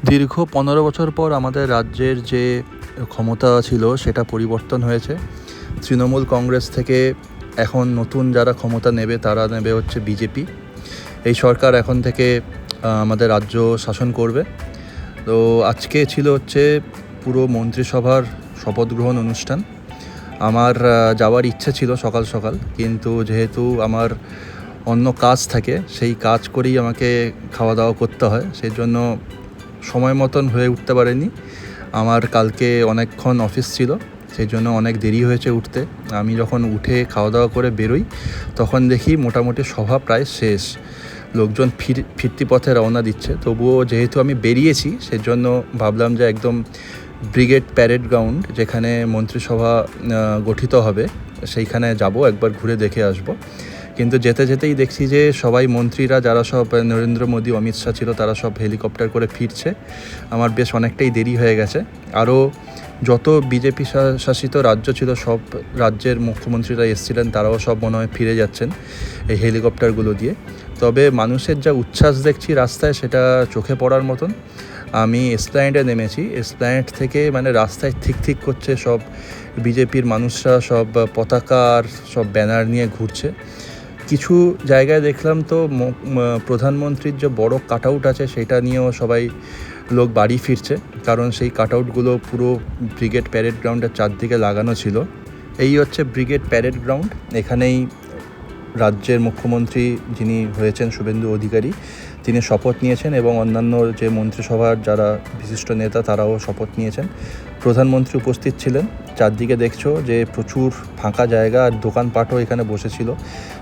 দীর্ঘ 15 বছর পর আমাদের রাজ্যের যে ক্ষমতা ছিল সেটা পরিবর্তন হয়েছে। তৃণমূল কংগ্রেস থেকে এখন নতুন যারা ক্ষমতা নেবে তারা নেবে হচ্ছে বিজেপি। এই সরকার এখন থেকে আমাদের রাজ্য শাসন করবে। তো আজকে ছিল হচ্ছে পুরো মন্ত্রিসভার শপথ গ্রহণ অনুষ্ঠান। আমার যাওয়ার ইচ্ছে ছিল সকাল সকাল, কিন্তু যেহেতু আমার অন্য কাজ থাকে সেই কাজ করেই আমাকে খাওয়া দাওয়া করতে হয়, সেই জন্য সময় মতন হয়ে উঠতে পারেনি। আমার কালকে অনেকক্ষণ অফিস ছিল, সেই জন্য অনেক দেরি হয়েছে উঠতে। আমি যখন উঠে খাওয়া দাওয়া করে বেরোই তখন দেখি মোটামুটি সভা প্রায় শেষ, লোকজন ফিরতি পথে রওনা দিচ্ছে। তবুও যেহেতু আমি বেরিয়েছি সেজন্য ভাবলাম যে একদম ব্রিগেড প্যারেড গ্রাউন্ড যেখানে মন্ত্রিসভা গঠিত হবে সেইখানে যাব, একবার ঘুরে দেখে আসব। কিন্তু যেতে যেতেই দেখছি যে সবাই মন্ত্রীরা যারা সব নরেন্দ্র মোদী, অমিত শাহ ছিল, তারা সব হেলিকপ্টার করে ফিরছে। আমার বেশ অনেকটাই দেরি হয়ে গেছে। আরও যত বিজেপি শাসিত রাজ্য ছিল সব রাজ্যের মুখ্যমন্ত্রীরা এসেছিলেন, তারাও সব মনে হয় ফিরে যাচ্ছেন এই হেলিকপ্টারগুলো দিয়ে। তবে মানুষের যা উচ্ছ্বাস দেখছি রাস্তায় সেটা চোখে পড়ার মতন। আমি এসপ্ল্যানেডে নেমেছি, এসপ্ল্যানেড থেকে মানে রাস্তায় ঠিক ঠিক করছে সব বিজেপির মানুষরা, সব পতাকা আর সব ব্যানার নিয়ে ঘুরছে। কিছু জায়গায় দেখলাম তো প্রধানমন্ত্রীর যে বড় কাট আউট আছে সেটা নিয়েও সবাই লোক বাড়ি ফিরছে, কারণ সেই কাট আউটগুলো পুরো ব্রিগেড প্যারেড গ্রাউন্ডের চারদিকে লাগানো ছিল। এই হচ্ছে ব্রিগেড প্যারেড গ্রাউন্ড। এখানেই রাজ্যের মুখ্যমন্ত্রী যিনি হয়েছেন শুভেন্দু অধিকারী, তিনি শপথ নিয়েছেন এবং অন্যান্য যে মন্ত্রিসভার যারা বিশিষ্ট নেতা তারাও শপথ নিয়েছেন। প্রধানমন্ত্রী উপস্থিত ছিলেন। চারদিকে দেখছো যে প্রচুর ফাঁকা জায়গা আর দোকানপাটও এখানে বসেছিল।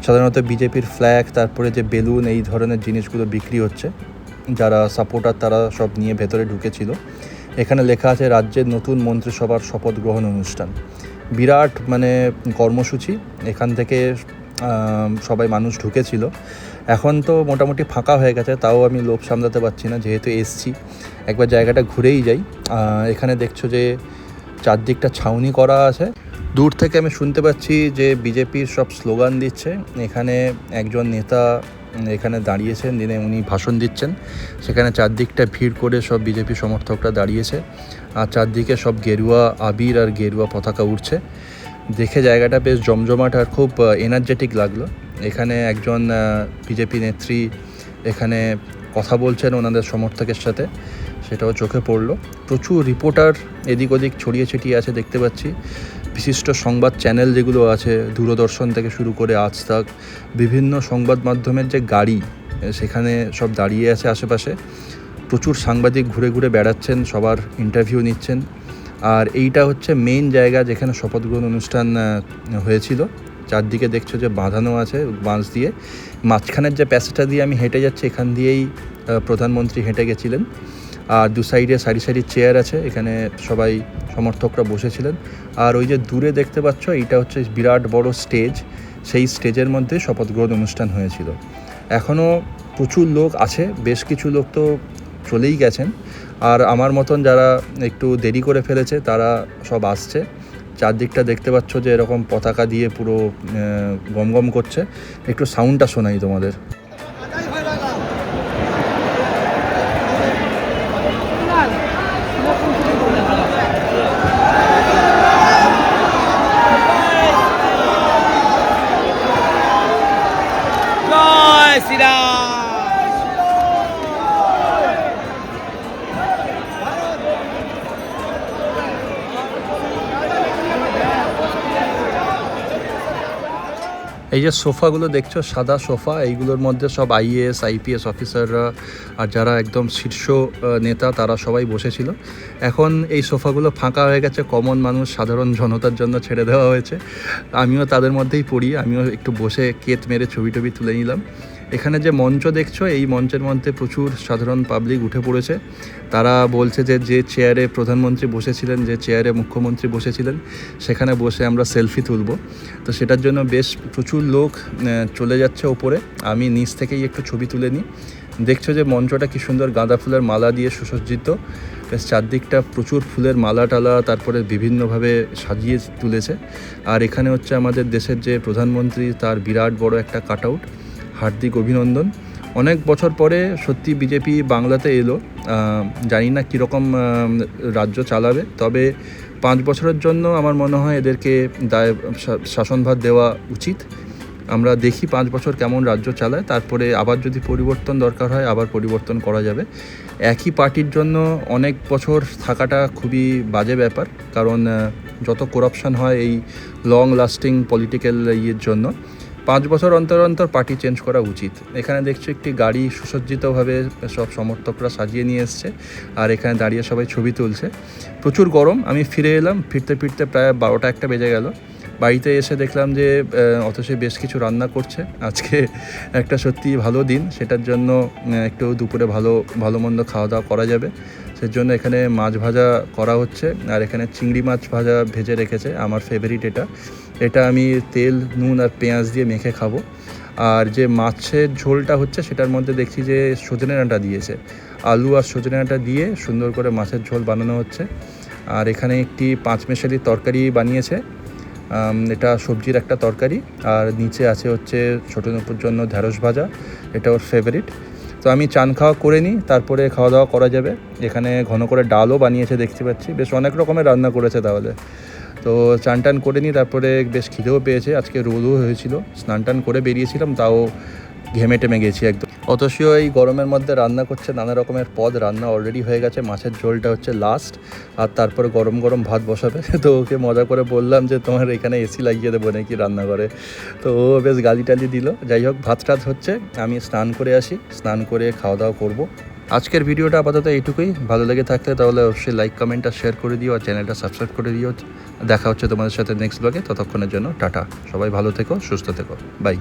সাধারণত বিজেপির ফ্ল্যাগ, তারপরে যে বেলুন, এই ধরনের জিনিসগুলো বিক্রি হচ্ছে। যারা সাপোর্টার তারা সব নিয়ে ভেতরে ঢুকেছিল। এখানে লেখা আছে রাজ্যের নতুন মন্ত্রিসভার শপথ গ্রহণ অনুষ্ঠান। বিরাট মানে কর্মসূচি। এখান থেকে সবাই মানুষ ঢুকেছিল। এখন তো মোটামুটি ফাঁকা হয়ে গেছে, তাও আমি লোভ সামলাতে পারছি না, যেহেতু এসছি একবার জায়গাটা ঘুরেই যাই। এখানে দেখছো যে চারদিকটা ছাউনি করা আছে। দূর থেকে আমি শুনতে পাচ্ছি যে বিজেপির সব স্লোগান দিচ্ছে। এখানে একজন নেতা এখানে দাঁড়িয়েছেন, দিনে উনি ভাষণ দিচ্ছেন। সেখানে চারদিকটা ভিড় করে সব বিজেপি সমর্থকরা দাঁড়িয়েছে, আর চারদিকে সব গেরুয়া আবির আর গেরুয়া পতাকা উঠছে। দেখে জায়গাটা বেশ জমজমাট আর খুব এনার্জেটিক লাগলো। এখানে একজন বিজেপি নেত্রী এখানে কথা বলছেন ওনাদের সমর্থকের সাথে, সেটাও চোখে পড়লো। প্রচুর রিপোর্টার এদিক ওদিক ছড়িয়ে ছিটিয়ে আছে দেখতে পাচ্ছি। বিশিষ্ট সংবাদ চ্যানেল যেগুলো আছে, দূরদর্শন থেকে শুরু করে আজ তাক, বিভিন্ন সংবাদ মাধ্যমের যে গাড়ি সেখানে সব দাঁড়িয়ে আছে আশেপাশে। প্রচুর সাংবাদিক ঘুরে ঘুরে বেড়াচ্ছেন, সবার ইন্টারভিউ নিচ্ছেন। আর এইটা হচ্ছে মেইন জায়গা যেখানে শপথ গ্রহণ অনুষ্ঠান হয়েছিল। চারদিকে দেখছো যে বাঁধানো আছে বাঁশ দিয়ে। মাঝখানের যে প্যাসেজটা দিয়ে আমি হেঁটে যাচ্ছি, এখান দিয়েই প্রধানমন্ত্রী হেঁটে গেছিলেন। আর দু সাইডে সারি সারি চেয়ার আছে, এখানে সবাই সমর্থকরা বসেছিলেন। আর ওই যে দূরে দেখতে পাচ্ছ, এইটা হচ্ছে বিরাট বড় স্টেজ। সেই স্টেজের মধ্যে শপথ গ্রহণ অনুষ্ঠান হয়েছিল। এখনও প্রচুর লোক আছে, বেশ কিছু লোক তো চলেই গেছেন। আর আমার মতন যারা একটু দেরি করে ফেলেছে তারা সব আসছে। চারদিকটা দেখতে পাচ্ছ যে এরকম পতাকা দিয়ে পুরো গমগম করছে। একটু সাউন্ডটা শোনাই তোমাদের। জয় শ্রীরাম। এই যে সোফাগুলো দেখছো, সাদা সোফা, এইগুলোর মধ্যে সব আইএএস আইপিএস অফিসাররা আর যারা একদম শীর্ষ নেতা তারা সবাই বসেছিল। এখন এই সোফাগুলো ফাঁকা হয়ে গেছে, কমন মানুষ, সাধারণ জনতার জন্য ছেড়ে দেওয়া হয়েছে। আমিও তাদের মধ্যেই পড়ি, আমিও একটু বসে কেত মেরে ছবি টবি তুলে নিলাম। এখানে যে মঞ্চ দেখছো, এই মঞ্চের মধ্যে প্রচুর সাধারণ পাবলিক উঠে পড়েছে। তারা বলছে যে যে চেয়ারে প্রধানমন্ত্রী বসেছিলেন, যে চেয়ারে মুখ্যমন্ত্রী বসেছিলেন, সেখানে বসে আমরা সেলফি তুলব। তো সেটার জন্য বেশ প্রচুর লোক চলে যাচ্ছে ওপরে। আমি নিচ থেকেই একটু ছবি তুলে নিই। দেখছো যে মঞ্চটা কি সুন্দর গাঁদা ফুলের মালা দিয়ে সুসজ্জিত। বেশ চারদিকটা প্রচুর ফুলের মালা টালা তারপরে বিভিন্নভাবে সাজিয়ে তুলেছে। আর এখানে হচ্ছে আমাদের দেশের যে প্রধানমন্ত্রী, তার বিরাট বড় একটা কাট আউট। হার্দিক অভিনন্দন। অনেক বছর পরে সত্যি বিজেপি বাংলাতে এলো। জানি না কীরকম রাজ্য চালাবে, তবে 5 বছরের জন্য আমার মনে হয় এদেরকে শাসনভার দেওয়া উচিত। আমরা দেখি 5 বছর কেমন রাজ্য চালায়, তারপরে আবার যদি পরিবর্তন দরকার হয় আবার পরিবর্তন করা যাবে। একই পার্টির জন্য অনেক বছর থাকাটা খুবই বাজে ব্যাপার, কারণ যত করাপশান হয় এই লং লাস্টিং পলিটিক্যাল ইয়ের জন্য 5 বছর অন্তর অন্তর পার্টি চেঞ্জ করা উচিত। এখানে দেখছি একটি গাড়ি সুসজ্জিতভাবে সব সমর্থকরা সাজিয়ে নিয়ে এসছে, আর এখানে দাঁড়িয়ে সবাই ছবি তুলছে। প্রচুর গরম। আমি ফিরে এলাম, ফিরতে প্রায় 12টা-1টা বেজে গেল। বাড়িতে এসে দেখলাম যে অথচ বেশ কিছু রান্না করছে। আজকে একটা সত্যি ভালো দিন, সেটার জন্য একটু দুপুরে ভালো মন্দ খাওয়া দাওয়া করা যাবে। সেজন্য এখানে মাছ ভাজা করা হচ্ছে, আর এখানে চিংড়ি মাছ ভাজা ভেজে রেখেছে, আমার ফেভারিট এটা আমি তেল নুন আর পেঁয়াজ দিয়ে মেখে খাবো। আর যে মাছের ঝোলটা হচ্ছে সেটার মধ্যে দেখছি যে সজনে ডাঁটা দিয়েছে, আলু আর সজনে ডাঁটা দিয়ে সুন্দর করে মাছের ঝোল বানানো হচ্ছে। আর এখানে একটি 5 মেশালি তরকারি বানিয়েছে, এটা সবজির একটা তরকারি। আর নিচে আছে হচ্ছে ছোটো নুপুর জন্য ঢ্যাঁড়স ভাজা, এটা ওর ফেভারিট। তো আমি চান খাওয়া করে নিই, তারপরে খাওয়া দাওয়া করা যাবে। এখানে ঘন করে ডালও বানিয়েছে দেখতে পাচ্ছি, বেশ অনেক রকমের রান্না করেছে তাহলে। তো চান টান করে নিই, তারপরে বেশ খিদেও পেয়েছে। আজকে রোদও হয়েছিল, স্নান টান করে বেরিয়েছিলাম, তাও ঘেমে টেমে গেছি একদম। অথচও এই গরমের মধ্যে রান্না করছে, নানা রকমের পদ রান্না অলরেডি হয়ে গেছে। মাছের ঝোলটা হচ্ছে লাস্ট, আর তারপরে গরম গরম ভাত বসাবে। তো ওকে মজা করে বললাম যে তোমার এখানে এসি লাগিয়ে দেবো নাকি রান্নাঘরে। তো ও বেশ গালি টালি দিল। যাই হোক, ভাত টাত হচ্ছে, আমি স্নান করে আসি, স্নান করে খাওয়া দাওয়া করবো। আজকের ভিডিওটা আপাতত এইটুকুই। ভালো লেগে থাকলে তাহলে অবশ্যই লাইক কমেন্ট আর শেয়ার করে দিও, আর চ্যানেলটা সাবস্ক্রাইব করে দিও। দেখা হচ্ছে তোমাদের সাথে নেক্সট ব্লগে। ততক্ষণের জন্য টাটা। সবাই ভালো থেকো, সুস্থ থেকো, বাই।